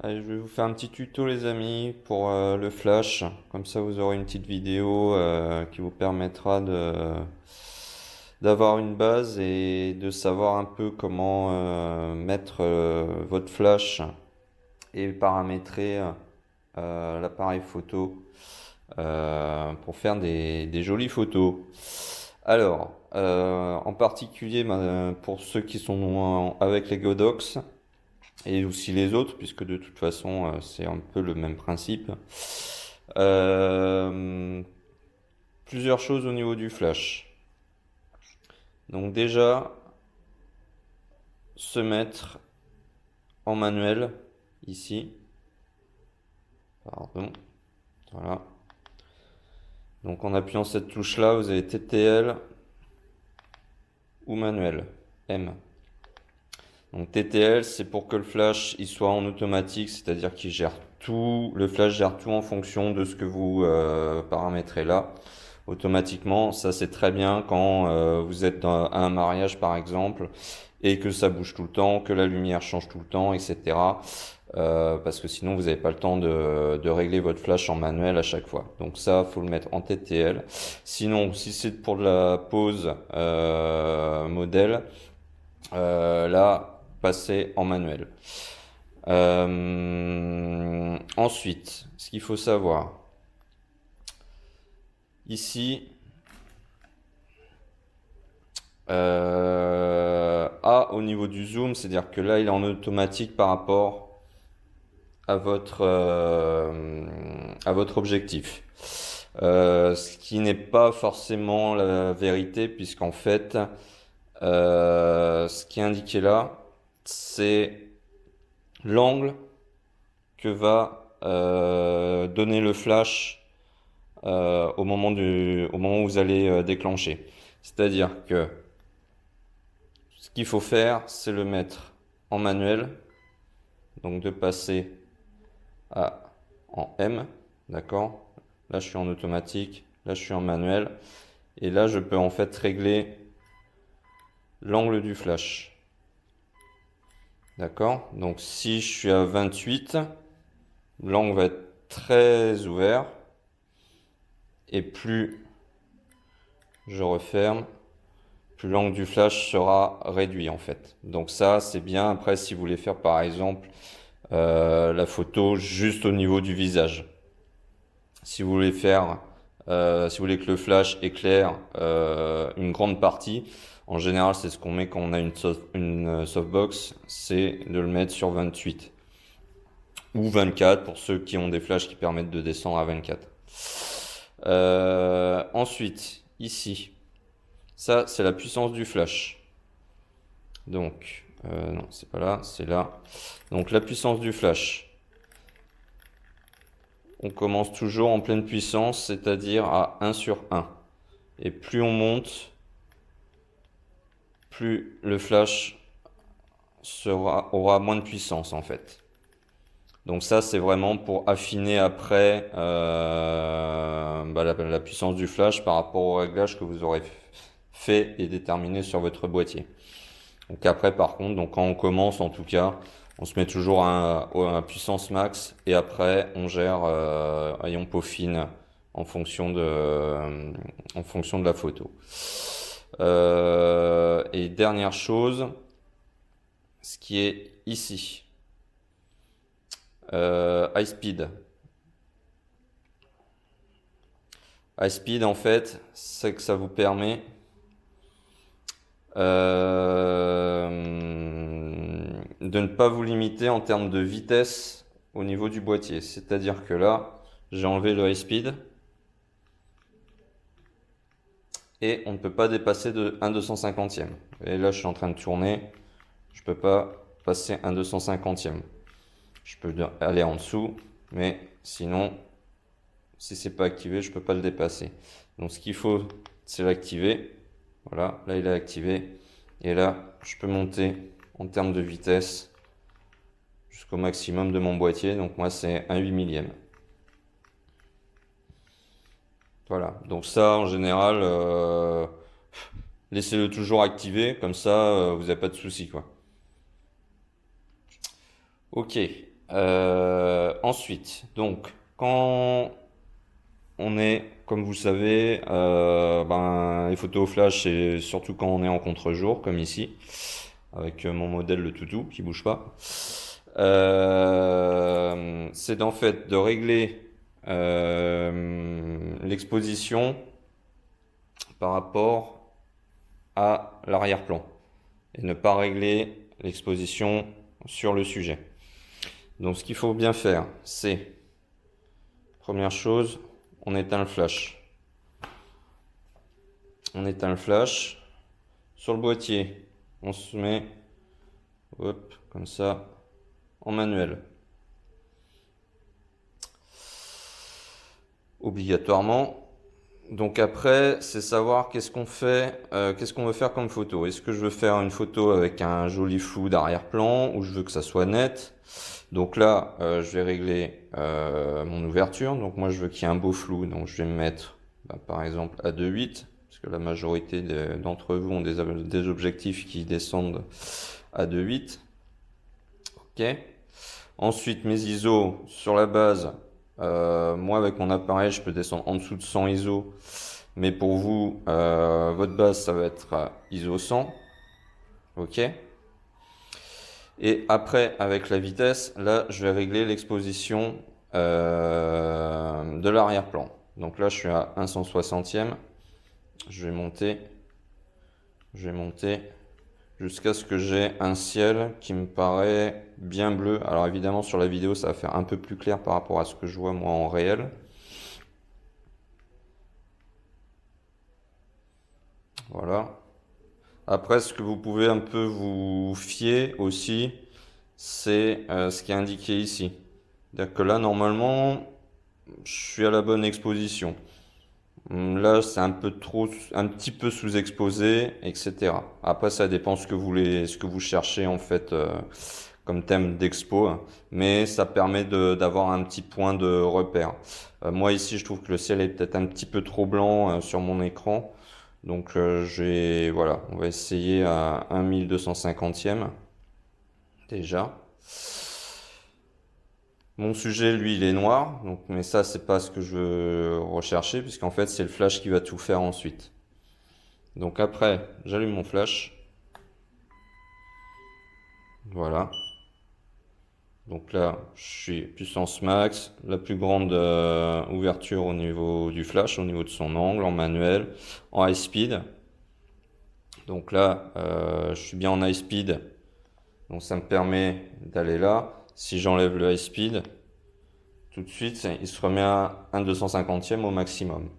Allez, je vais vous faire un petit tuto les amis pour le flash. Comme ça vous aurez une petite vidéo qui vous permettra d'avoir une base et de savoir un peu comment mettre votre flash et paramétrer l'appareil photo pour faire des jolies photos. Alors, en particulier pour ceux qui sont avec les Godox, et aussi les autres, puisque de toute façon, c'est un peu le même principe. Euh, Plusieurs choses au niveau du flash. Donc déjà, se mettre en manuel, ici. Pardon. Voilà. Donc en appuyant cette touche-là, vous avez TTL ou manuel, M. Donc TTL, c'est pour que le flash il soit en automatique, c'est-à-dire qu'il gère tout, le flash gère tout en fonction de ce que vous paramétrez là. Automatiquement, ça c'est très bien quand vous êtes à un mariage par exemple et que ça bouge tout le temps, que la lumière change tout le temps, etc. Parce que sinon vous n'avez pas le temps de régler votre flash en manuel à chaque fois. Donc ça, faut le mettre en TTL. Sinon, si c'est pour de la pose modèle, là, passer en manuel. Ensuite, ce qu'il faut savoir, ici, au niveau du zoom, c'est-à-dire que là, il est en automatique par rapport à votre objectif. Ce qui n'est pas forcément la vérité, puisqu'en fait, ce qui est indiqué là, c'est l'angle que va donner le flash au moment où vous allez déclencher. C'est-à-dire que ce qu'il faut faire, c'est le mettre en manuel, donc de passer en M, d'accord? Là, je suis en automatique, là, je suis en manuel, et là, je peux en fait régler l'angle du flash. D'accord? Donc, si je suis à 28, l'angle va être très ouvert, et plus je referme, plus l'angle du flash sera réduit en fait. Donc ça, c'est bien. Après, si vous voulez faire par exemple la photo juste au niveau du visage. Si vous voulez faire, si vous voulez que le flash éclaire une grande partie, en général, c'est ce qu'on met quand on a une softbox, c'est de le mettre sur 28 ou 24 pour ceux qui ont des flashs qui permettent de descendre à 24. Ensuite, ici, ça c'est la puissance du flash. Donc, non, c'est pas là, c'est là. Donc la puissance du flash. On commence toujours en pleine puissance, c'est-à-dire à 1 sur 1. Et plus on monte, plus le flash aura moins de puissance en fait. Donc ça, c'est vraiment pour affiner après la puissance du flash par rapport au réglage que vous aurez fait et déterminé sur votre boîtier. Donc après, par contre, donc quand on commence, en tout cas, on se met toujours à puissance max et après, on gère et on peaufine en fonction de la photo. Et dernière chose, ce qui est ici. High speed. High speed, en fait, c'est que ça vous permet de ne pas vous limiter en termes de vitesse au niveau du boîtier. C'est-à-dire que là, j'ai enlevé le high speed et on ne peut pas dépasser de 1/250e. Et là, je suis en train de tourner, je peux pas passer 1/250e. Je peux aller en dessous, mais sinon, si c'est pas activé, je peux pas le dépasser. Donc ce qu'il faut, c'est l'activer. Voilà, là il est activé. Et là, je peux monter en termes de vitesse jusqu'au maximum de mon boîtier. Donc moi, c'est un 8 millième. Voilà, donc ça, en général, laissez-le toujours activé. Comme ça, vous n'avez pas de soucis, quoi. Ok. Ensuite, donc, quand on est, comme vous savez, les photos au flash, c'est surtout quand on est en contre-jour, comme ici, avec mon modèle le toutou qui bouge pas. C'est en fait de régler l'exposition par rapport à l'arrière-plan et ne pas régler l'exposition sur le sujet. Donc ce qu'il faut bien faire, c'est, première chose, on éteint le flash. On éteint le flash. Sur le boîtier, on se met, hop, comme ça, en manuel. Obligatoirement. Donc après, c'est savoir qu'est-ce qu'on fait, qu'est-ce qu'on veut faire comme photo. Est-ce que je veux faire une photo avec un joli flou d'arrière-plan ou je veux que ça soit net? Donc là, je vais régler mon ouverture. Donc moi, je veux qu'il y ait un beau flou. Donc je vais me mettre, par exemple, à 2.8, parce que la majorité d'entre vous ont des objectifs qui descendent à 2.8. Ok. Ensuite, mes ISO sur la base. Moi, avec mon appareil, je peux descendre en dessous de 100 ISO. Mais pour vous, votre base, ça va être ISO 100. Ok. Et après, avec la vitesse, là, je vais régler l'exposition de l'arrière-plan. Donc là, je suis à 1 160e. Je vais monter jusqu'à ce que j'ai un ciel qui me paraît bien bleu. Alors évidemment, sur la vidéo, ça va faire un peu plus clair par rapport à ce que je vois moi en réel. Voilà. Après, ce que vous pouvez un peu vous fier aussi, c'est ce qui est indiqué ici. C'est-à-dire que là, normalement, je suis à la bonne exposition. Là, c'est un petit peu sous-exposé, etc. Après, ça dépend ce que vous cherchez en fait comme thème d'expo, hein. Mais ça permet d'avoir un petit point de repère. Moi ici, je trouve que le ciel est peut-être un petit peu trop blanc sur mon écran. Donc voilà, on va essayer à 1 1250e déjà. Mon sujet, lui, il est noir, donc, mais ça, c'est pas ce que je veux rechercher, puisqu'en fait, c'est le flash qui va tout faire ensuite. Donc après, j'allume mon flash. Voilà. Donc là, je suis puissance max, la plus grande ouverture au niveau du flash, au niveau de son angle, en manuel, en high speed. Donc là, je suis bien en high speed, donc ça me permet d'aller là. Si j'enlève le high speed, tout de suite, il se remet à 1 250e au maximum.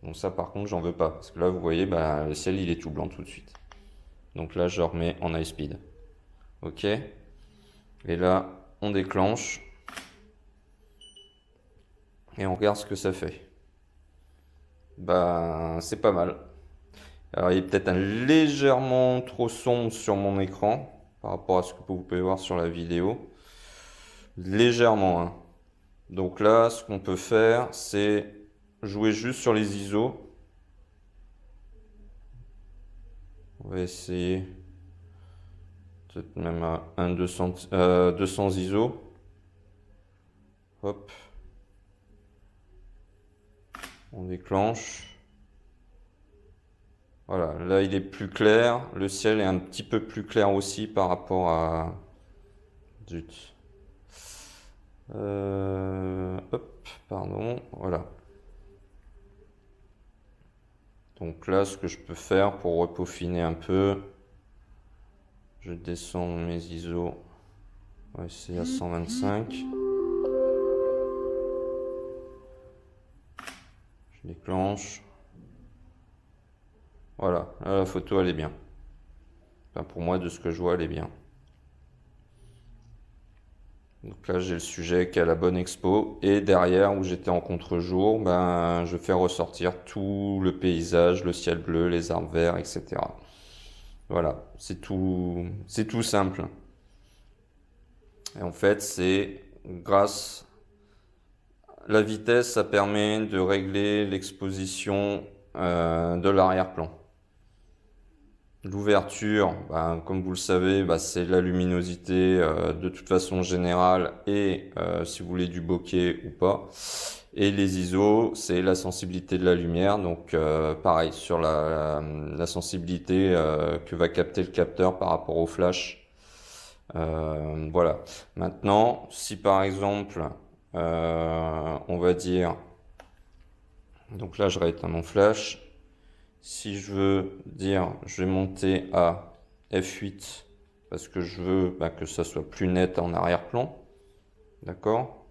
Donc ça, par contre, j'en veux pas, parce que là, vous voyez, le ciel, il est tout blanc tout de suite. Donc là, je remets en high speed. Ok. Et là, on déclenche. Et on regarde ce que ça fait. C'est pas mal. Alors, il est peut-être légèrement trop sombre sur mon écran par rapport à ce que vous pouvez voir sur la vidéo. Légèrement, hein. Donc là, ce qu'on peut faire, c'est jouer juste sur les ISO. On va essayer peut-être même à 200 ISO. Hop. On déclenche. Voilà, là il est plus clair. Le ciel est un petit peu plus clair aussi par rapport à... Zut. Hop, pardon. Voilà. Donc là, ce que je peux faire pour repeaufiner un peu, je descends mes ISO. On va essayer à 125. Je déclenche. Voilà, là, la photo elle est bien. Enfin, pour moi, de ce que je vois, elle est bien. Donc là, j'ai le sujet qui a la bonne expo. Et derrière, où j'étais en contre-jour, je fais ressortir tout le paysage, le ciel bleu, les arbres verts, etc. Voilà, c'est tout simple. Et en fait, c'est grâce à la vitesse, ça permet de régler l'exposition de l'arrière-plan. L'ouverture, ben, comme vous le savez, ben, c'est la luminosité de toute façon générale et si vous voulez du bokeh ou pas. Et les ISO, c'est la sensibilité de la lumière. Donc pareil, sur la sensibilité que va capter le capteur par rapport au flash. Voilà. Maintenant, si par exemple, on va dire, donc là je rééteins mon flash. Si je veux dire, je vais monter à F8 parce que je veux bah, que ça soit plus net en arrière-plan. D'accord?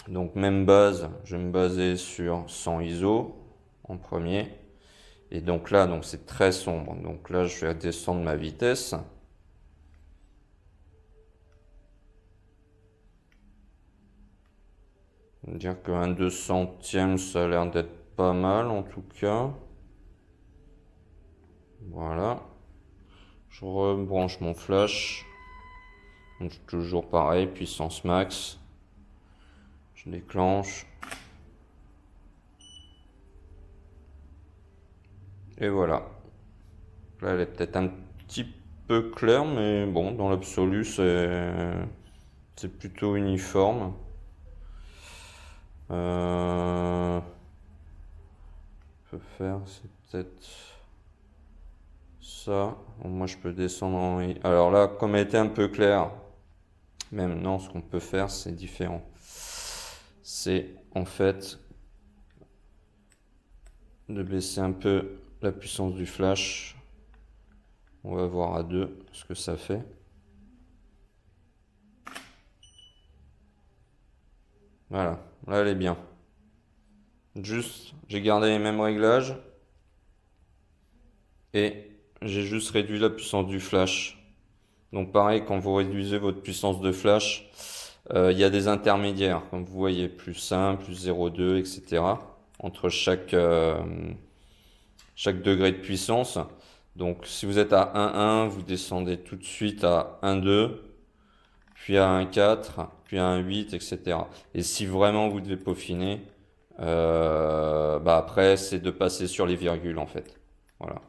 Donc même base, je vais me baser sur 100 ISO en premier. Et donc là, donc c'est très sombre. Donc là, je vais descendre ma vitesse. On va dire que 1/200, ça a l'air d'être pas mal en tout cas. Voilà. Je rebranche mon flash. Donc toujours pareil, puissance max. Je déclenche. Et voilà. Là, elle est peut-être un petit peu claire, mais bon, dans l'absolu, c'est plutôt uniforme. Je peux faire, c'est peut-être ça. Bon, moi, je peux descendre en... Alors là, comme elle était un peu claire, même non, ce qu'on peut faire, c'est différent. C'est en fait de baisser un peu la puissance du flash. On va voir à 2 ce que ça fait. Voilà, là elle est bien. Juste, j'ai gardé les mêmes réglages et j'ai juste réduit la puissance du flash. Donc pareil, quand vous réduisez votre puissance de flash, il y a des intermédiaires, comme vous voyez, plus 1, plus 0,2, etc. entre chaque degré de puissance. Donc si vous êtes à 1,1, vous descendez tout de suite à 1,2, puis à 1,4, puis à 1,8, etc. Et si vraiment vous devez peaufiner, bah après c'est de passer sur les virgules en fait. Voilà.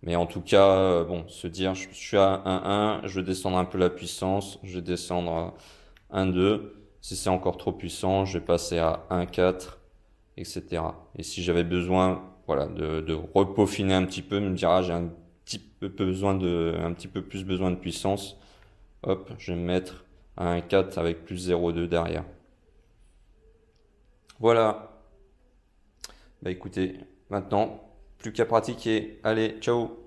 Mais en tout cas, bon, se dire je suis à 1,1, je vais descendre un peu la puissance, je vais descendre à 1,2. Si c'est encore trop puissant, je vais passer à 1,4, etc. Et si j'avais besoin, voilà, de repeaufiner un petit peu, me dire ah j'ai un petit peu un petit peu plus besoin de puissance, hop, je vais me mettre à 1,4 avec plus 0,2 derrière. Voilà. Bah écoutez, maintenant, plus qu'à pratiquer. Allez, ciao!